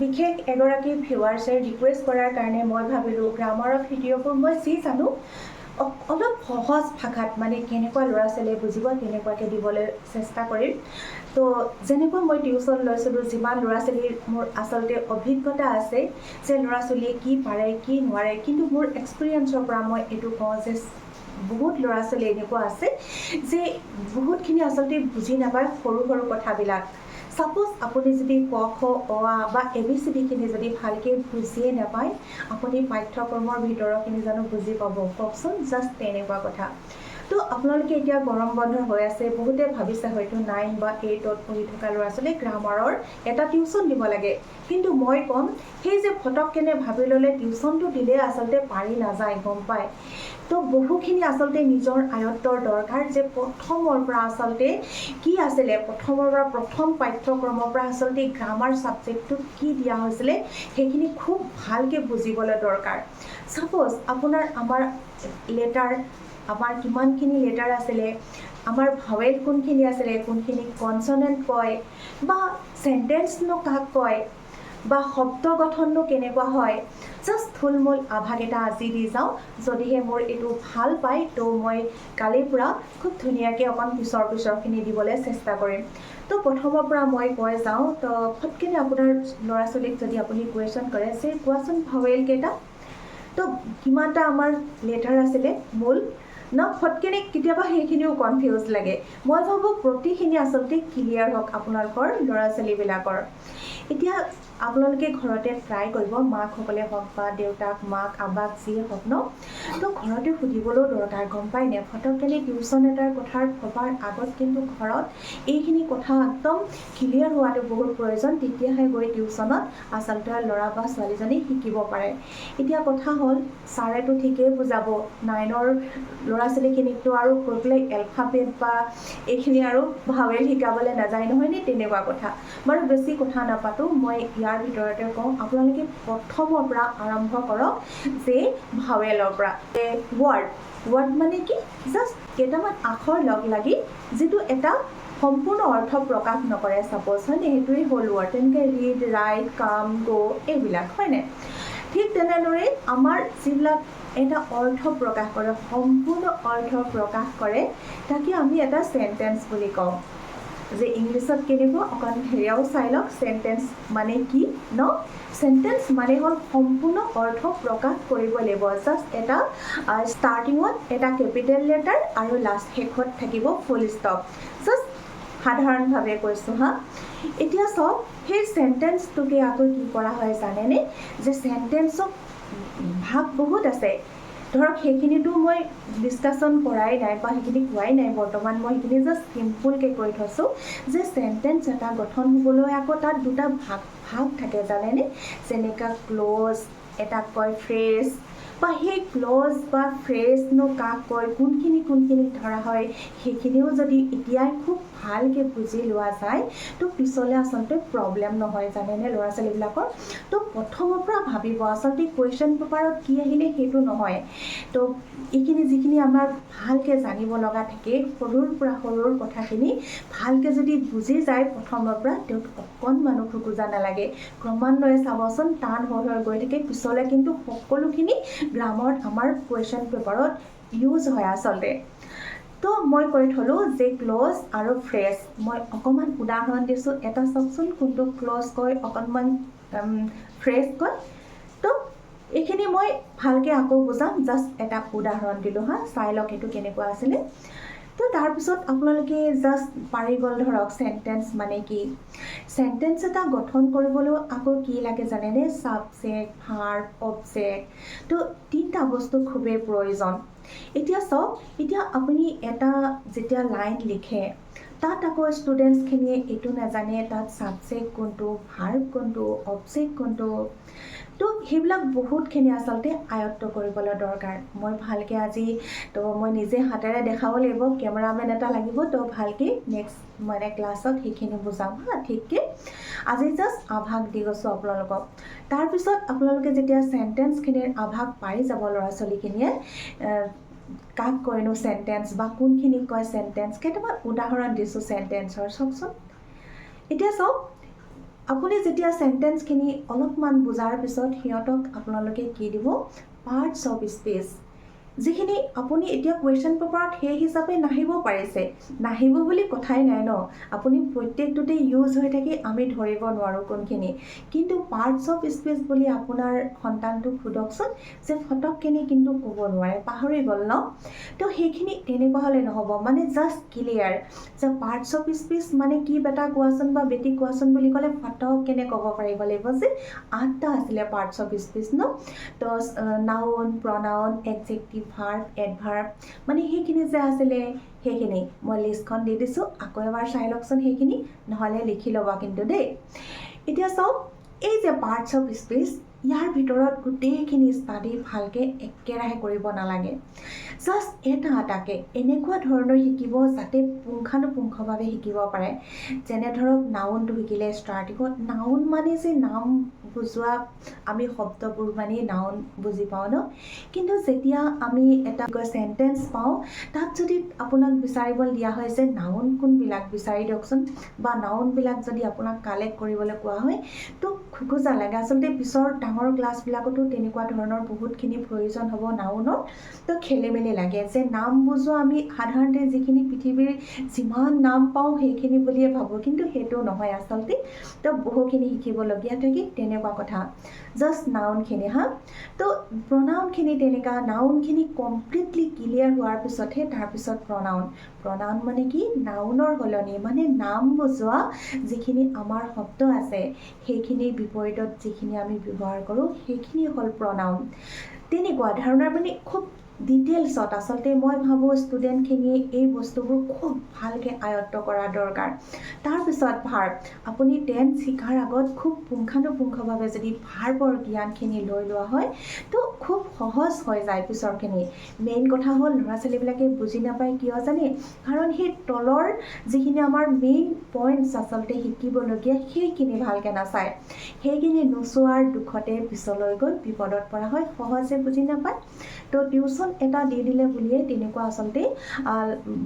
বিশেষ এগৰাকী ভিউৱাৰ্ছে ৰিকুৱেষ্ট কৰাৰ কাৰণে মই ভাবিলোঁ গ্ৰামাৰৰ ভিডিঅ'বোৰ মই যি জানো অলপ সহজ ভাষাত মানে কেনেকুৱা ল'ৰা ছোৱালীয়ে বুজিব তেনেকুৱাকৈ দিবলৈ চেষ্টা কৰিম। তো যেনেকৈ মই টিউশ্যন লৈছিলোঁ, যিমান ল'ৰা ছোৱালীৰ মোৰ আচলতে অভিজ্ঞতা আছে যে ল'ৰা ছোৱালীয়ে কি পাৰে কি নোৱাৰে, কিন্তু মোৰ এক্সপিৰিয়েঞ্চৰ পৰা মই এইটো কওঁ যে বহুত ল'ৰা ছোৱালী এনেকুৱা আছে যে বহুতখিনি আচলতে বুজি নাপায় সৰু সৰু কথাবিলাক। সাপোজ আপুনি যদি ক খ অ আ বা ABCDখিনি যদি ভালকৈ বুজিয়ে নাপায়, আপুনি পাঠ্যক্ৰমৰ ভিতৰৰখিনি জানো বুজি পাব? কওকচোন, জাষ্ট তেনেকুৱা কথা। তো আপোনালোকে এতিয়া গৰম বন্ধ হৈ আছে, বহুতে ভাবিছে হয়তো 9 বা 8ত পঢ়ি থকা ল'ৰা ছোৱালী গ্ৰামাৰৰ এটা টিউশ্যন দিব লাগে। কিন্তু মই ক'ম, সেই যে ফটককেনে ভাবি ল'লে টিউশ্যনটো দিলে আচলতে পাৰি নাযায়, গম পায়। তো বহুখিনি আচলতে নিজৰ আয়ত্তৰ দৰকাৰ যে প্ৰথমৰ পৰা আচলতে কি আছিলে, প্ৰথমৰ পৰা প্ৰথম পাঠ্যক্ৰমৰ পৰা আচলতে গ্ৰামাৰ ছাবজেক্টটোত কি দিয়া হৈছিলে সেইখিনি খুব ভালকৈ বুজিবলৈ দৰকাৰ। ছাপ'জ আমাৰ লেটাৰ, আমাৰ কিমানখিনি লেটাৰ আছিলে, আমাৰ ভাৱেল কোনখিনি আছিলে, কোনখিনি কনচনেণ্ট কয়, বা চেণ্টেন্সনো কাক কয়, বা শব্দ গঠননো কেনেকুৱা হয়, জাষ্ট থুলমূল আভাস এটা আজি দি যাওঁ। যদিহে মোৰ এইটো ভাল পায় তো মই কালিৰ পৰা খুব ধুনীয়াকৈ অকণ পিছৰখিনি দিবলৈ চেষ্টা কৰিম। তো প্ৰথমৰ পৰা মই কৈ যাওঁ। তো ফটকেনে আপোনাৰ ল'ৰা ছোৱালীক যদি আপুনি কুৱেশ্যন কৰে যে কোৱাচোন ভাৱেল কেইটা, তো কিমানটা আমাৰ লেটাৰ আছিলে মূল ন, ফটকেনে কেতিয়াবা সেইখিনিও কনফিউজ লাগে। মই ভাবোঁ প্ৰতিখিনি আচলতে ক্লিয়াৰ হওক আপোনালোকৰ ল'ৰা ছোৱালীবিলাকৰ। এতিয়া আপোনালোকে ঘৰতে ট্ৰাই কৰিব, মাকসকলে হওক বা দেউতাক মাক আবাক যিয়ে হওক ন, তো ঘৰতে সুধিবলৈও দৰকাৰ, গম পায়নে। ফটককেনে টিউশ্যন এটাৰ কথা ভবাৰ আগত কিন্তু ঘৰত এইখিনি কথা একদম ক্লিয়াৰ হোৱাটো বহুত প্ৰয়োজন। তেতিয়াহে গৈ টিউশ্যনত আচলতে ল'ৰা বা ছোৱালীজনী শিকিব পাৰে। এতিয়া কথা হ'ল, ছাৰেতো ঠিকেই বুজাব, 9ৰ ল'ৰা ছোৱালীখিনিকতো আৰু গৈ পেলাই এলফাবেট বা এইখিনি আৰু ভাৱেল শিকাবলৈ নাযায় নহয়নে, তেনেকুৱা কথা। বাৰু বেছি কথা নাপাতো, মই ইয়াৰ ভিতৰতে কওঁ, আপোনালোকে প্ৰথমৰ পৰা আৰম্ভ কৰক যে ভাৱেলৰ পৰা। ৱাৰ্ড মানে কি, জাষ্ট কেইটামান আখৰ লগ লাগি যিটো এটা সম্পূৰ্ণ অৰ্থ প্ৰকাশ নকৰে, ছাপ'জ হয়নে, সেইটোৱেই হ'ল ৱাৰ্ড। তেনেকৈ ৰিড, ৰাইট, কাম, গ' এইবিলাক হয়নে। ঠিক তেনেদৰে আমাৰ যিবিলাক এটা অৰ্থ প্ৰকাশ কৰে, সম্পূৰ্ণ অৰ্থ প্ৰকাশ কৰে, তাকে আমি এটা চেণ্টেন্স বুলি কওঁ। যে ইংলিছত কেনেকুৱা অকণ হেৰিয়াও চাই লওক, চেণ্টেন্স মানে কি ন। চেণ্টেন্স মানে হ'ল সম্পূৰ্ণ অৰ্থ প্ৰকাশ কৰিব লাগিব। জাষ্ট এটা ষ্টাৰ্টিঙত এটা কেপিটেল লেটাৰ আৰু লাষ্ট শেষত থাকিব ফুল ষ্টপ। জাষ্ট সাধাৰণভাৱে কৈছোঁ হা। এতিয়া চাওক, সেই চেণ্টেন্সটোকে আকৌ কি কৰা হয় জানেনে, যে চেণ্টেন্সক ভাগ বহুত আছে। ধৰক সেইখিনিতো মই ডিছকাশ্যন কৰাই নাই বা সেইখিনি কোৱাই নাই বৰ্তমান, মই সেইখিনি জাষ্ট চিম্পুলকৈ কৈ থৈছোঁ যে চেণ্টেন্স এটা গঠন হ'বলৈ আকৌ তাত দুটা ভাগ থাকে জানেনে। যেনেকৈ ক্ল'জ, এটা কয় ফ্ৰেজ, বা সেই ক্ল'জ বা ফ্ৰেজনো কাক কয়, কোনখিনি ধৰা হয়, সেইখিনিও যদি এতিয়াই খুব ভালকৈ বুজি লোৱা যায় তো পিছলৈ আচলতে প্ৰব্লেম নহয় জানেনে ল'ৰা ছোৱালীবিলাকৰ। তো প্ৰথমৰ পৰা ভাবিব আচলতে কুৱেশ্যন পেপাৰত কি আহিলে সেইটো নহয়। তো এইখিনি যিখিনি আমাৰ ভালকৈ জানিব লগা থাকে, সৰুৰ কথাখিনি ভালকৈ যদি বুজি যায় প্ৰথমৰ পৰা, তেওঁক অকণমানো খোকোজা নালাগে। ক্ৰমান্বয়ে চাবচোন টান হৈ গৈ থাকে, পিছলৈ কিন্তু সকলোখিনি গ্ৰামাৰত আমাৰ কুৱেশ্যন পেপাৰত ইউজ হয় আচলতে। তো মই কৈ থ'লোঁ যে ক্ল'জ আৰু ফ্ৰেজ, মই অকণমান উদাহৰণ দিছোঁ। এটা চাওকচোন কোনটো ক্ল'জ কয়, অকণমান ফ্ৰেজ কয়। তো এইখিনি মই ভালকৈ আকৌ বুজাম, জাষ্ট এটা উদাহৰণ দিলোঁ হা, চাই লওক এইটো কেনেকুৱা আছিলে। তো তাৰপিছত আপোনালোকে জাষ্ট পাৰি গ'ল ধৰক চেণ্টেন্স মানে কি। চেণ্টেন্স এটা গঠন কৰিবলৈও আকৌ কি লাগে জানেনে, ছাবজেক্ট, ভাৰ্ব, অবজেক্ট। তো 3টা বস্তু খুবেই প্ৰয়োজন। এতিয়া চাওক, এতিয়া আপুনি এটা যেতিয়া লাইন লিখে, তাত আকৌ ষ্টুডেণ্টছখিনিয়ে এইটো নাজানে তাত ছাবজেক্ট কোনটো, ভাৰ্ব কোনটো, অবজেক্ট কোনটো। তো সেইবিলাক বহুতখিনি আচলতে আয়ত্ব কৰিবলৈ দৰকাৰ। মই ভালকৈ আজি তো মই নিজে হাতেৰে দেখাব লাগিব, কেমেৰামেন এটা লাগিব, তো ভালকৈ নেক্সট মানে ক্লাছত সেইখিনি বুজাম হা ঠিককৈ। আজি জাষ্ট আভাস দি গৈছোঁ আপোনালোকক। তাৰপিছত আপোনালোকে যেতিয়া চেণ্টেন্সখিনিৰ আভাস পাই যাব ল'ৰা ছোৱালীখিনিয়ে, কাক কয়নো চেণ্টেন্স বা কোনখিনিক কয় চেণ্টেন্স, কেইটামান উদাহৰণ দিছোঁ চেণ্টেন্সৰ, চাওকচোন। এতিয়া চাওক, আপুনি যেতিয়া সেন্টেন্সখিনি অলপমান বুজাৰ পিছত সিহঁতক আপোনালোকে কি দিব পাৰ্টস অফ স্পীচ যিখিনি আপুনি এতিয়া কুৱেশ্যন পেপাৰত সেই হিচাপে নাহিব পাৰিছে নাহিব বুলি কথাই নাই ন আপুনি প্ৰত্যেকটোতে ইউজ হৈ থাকি আমি ধৰিব নোৱাৰোঁ কোনখিনি কিন্তু পাৰ্টস অফ স্পীচ বুলি আপোনাৰ সন্তানটোক সোধকচোন যে ফটকখিনি কিন্তু ক'ব নোৱাৰে পাহৰি গ'ল ন তো সেইখিনি তেনেকুৱা হ'লে নহ'ব মানে জাষ্ট ক্লিয়াৰ যে পাৰ্টস অফ স্পীচ মানে কি বেটা কোৱাচোন বা বেটি কোৱাচোন বুলি ক'লে ফটককেনে ক'ব পাৰিব লাগিব যে 8টা আছিলে পাৰ্টস অফ স্পীচ ন তো নাউন প্ৰনাউন এডজেক্টিভ ভাৰ্ব এডভাৰ্ব মানে সেইখিনি যে আছিলে সেইখিনি মই লিষ্টখন দি দিছোঁ আকৌ এবাৰ চাই লওকচোন সেইখিনি নহ'লে লিখি ল'বা কিন্তু দেই এতিয়া চাওক এই যে পাৰ্টস অফ স্পীচ ইয়াৰ ভিতৰত গোটেইখিনি ষ্টাডি ভালকৈ একেৰাহে কৰিব নালাগে জাষ্ট এটাকে এনেকুৱা ধৰণৰ শিকিব যাতে পুংখানুপুংখভাৱে শিকিব পাৰে যেনে ধৰক নাউনটো শিকিলে ষ্টাৰ্টিঙত নাউন মানে যে নাম বুজোৱা আমি শব্দবোৰ মানে নাউন বুজি পাওঁ ন কিন্তু যেতিয়া আমি এটা সেন্টেন্স পাওঁ তাত যদি আপোনাক বিচাৰিবলৈ দিয়া হয় যে নাউন কোনবিলাক বিচাৰি দিয়কচোন বা নাউনবিলাক যদি আপোনাক কালেক্ট কৰিবলৈ কোৱা হয় তো খোকোজা লাগে আচলতে পিছৰ ডাঙৰ ক্লাছবিলাকতো তেনেকুৱা ধৰণৰ বহুতখিনি প্ৰয়োজন হ'ব নাউনৰ তো খেলিমেলি লাগে যে নাম বুজোৱা আমি সাধাৰণতে যিখিনি পৃথিৱীৰ যিমান নাম পাওঁ সেইখিনি বুলিয়ে ভাবোঁ কিন্তু সেইটো নহয় আচলতে তো বহুখিনি শিকিবলগীয়া থাকে তেনেকুৱা কথা জাষ্ট নাউনখিনি হা তো প্ৰনাউনখিনি তেনেকুৱা নাউনখিনি কমপ্লিটলি ক্লিয়াৰ হোৱাৰ পিছতহে তাৰপিছত প্ৰনাউন মানে কি নাউনৰ সলনি মানে নাম বুজোৱা যিখিনি আমাৰ শব্দ আছে সেইখিনিৰ বিপৰীতত যিখিনি আমি ব্যৱহাৰ কৰোঁ সেইখিনি হ'ল প্ৰনাউন তেনেকুৱা ধৰণৰ মানে খুব ডিটেইলছত আচলতে মই ভাবোঁ ষ্টুডেণ্টখিনিয়ে এই বস্তুবোৰ খুব ভালকৈ আয়ত্ব কৰা দৰকাৰ তাৰপিছত ভাৰ্ব আপুনি টেন্স শিকাৰ আগত খুব পুংখানুপুংখভাৱে যদি ভাৰ্বৰ জ্ঞানখিনি লৈ লোৱা হয় তো খুব সহজ হৈ যায় পিছৰখিনি মেইন কথা হ'ল ল'ৰা ছোৱালীবিলাকে বুজি নাপায় কিয় জানে কাৰণ সেই তলৰ যিখিনি আমাৰ মেইন পইণ্টছ আচলতে শিকিবলগীয়া সেইখিনি ভালকৈ নাচায় সেইখিনি নোচোৱাৰ দুখতে পিছলৈ গৈ বিপদত পৰা হয় সহজে বুজি নাপায় তো টিউশ্যন এটা দি দিলে বুলিয়ে তেনেকুৱা আচলতে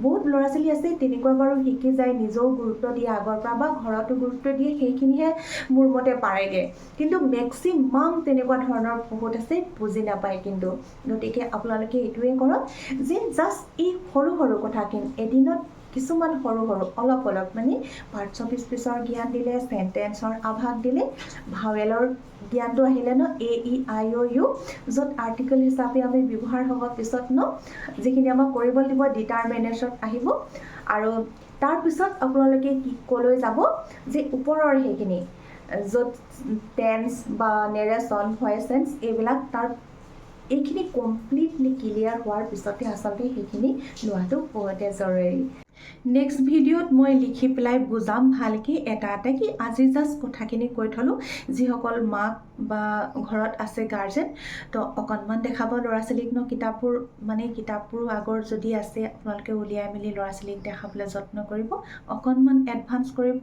বহুত ল'ৰা ছোৱালী আছে তেনেকুৱা বাৰু শিকি যায় নিজেও গুৰুত্ব দিয়ে আগৰ পৰা বা ঘৰতো গুৰুত্ব দিয়ে সেইখিনিহে মোৰ মতে পাৰেগৈ কিন্তু মেক্সিমাম তেনেকুৱা ধৰণৰ বহুত আছে বুজি নাপায় কিন্তু গতিকে আপোনালোকে এইটোৱে কৰক যে জাষ্ট এই সৰু সৰু কথাখিনি এদিনত কিছুমান সৰু অলপ মানে পাৰ্টস অফ স্পীচৰ জ্ঞান দিলে সেন্টেন্সৰ আভাস দিলে ভাৱেলৰ জ্ঞানটো আহিলে ন AEIOU য'ত আৰ্টিকল হিচাপে আমি ব্যৱহাৰ হ'ব পিছত ন যিখিনি আমাক কৰিব দিব ডিটাৰমিনেশ্যন আহিব আৰু তাৰপিছত আপোনালোকে কি ক'লৈ যাব যে ওপৰৰ সেইখিনি য'ত টেন্স বা নেৰেশ্যন ভয়েচেন্স এইবিলাক তাৰ এইখিনি কমপ্লিটলি ক্লিয়াৰ হোৱাৰ পিছতে আচলতে সেইখিনি লোৱাটো বহুতে জৰুৰী নেক্সট ভিডিঅ'ত মই লিখি পেলাই বুজাম ভালকৈ এটা কি আজি জাষ্ট কথাখিনি কৈ থলোঁ যিসকল মাক বা ঘৰত আছে গাৰ্জেন তো অকণমান দেখাব ল'ৰা ছোৱালীক ন কিতাপবোৰ আগৰ যদি আছে আপোনালোকে উলিয়াই মেলি ল'ৰা ছোৱালীক দেখাবলৈ যত্ন কৰিব অকণমান এডভান্স কৰিব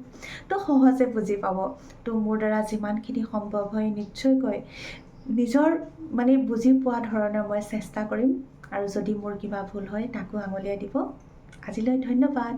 তো সহজে বুজি পাব তো মোৰ দ্বাৰা যিমানখিনি সম্ভৱ হয় নিশ্চয়কৈ নিজৰ বুজি পোৱা ধৰণৰ মই চেষ্টা কৰিম আৰু যদি মোৰ কিবা ভুল হয় তাকো আঙুলিয়াই দিব আজিলৈ ধন্যবাদ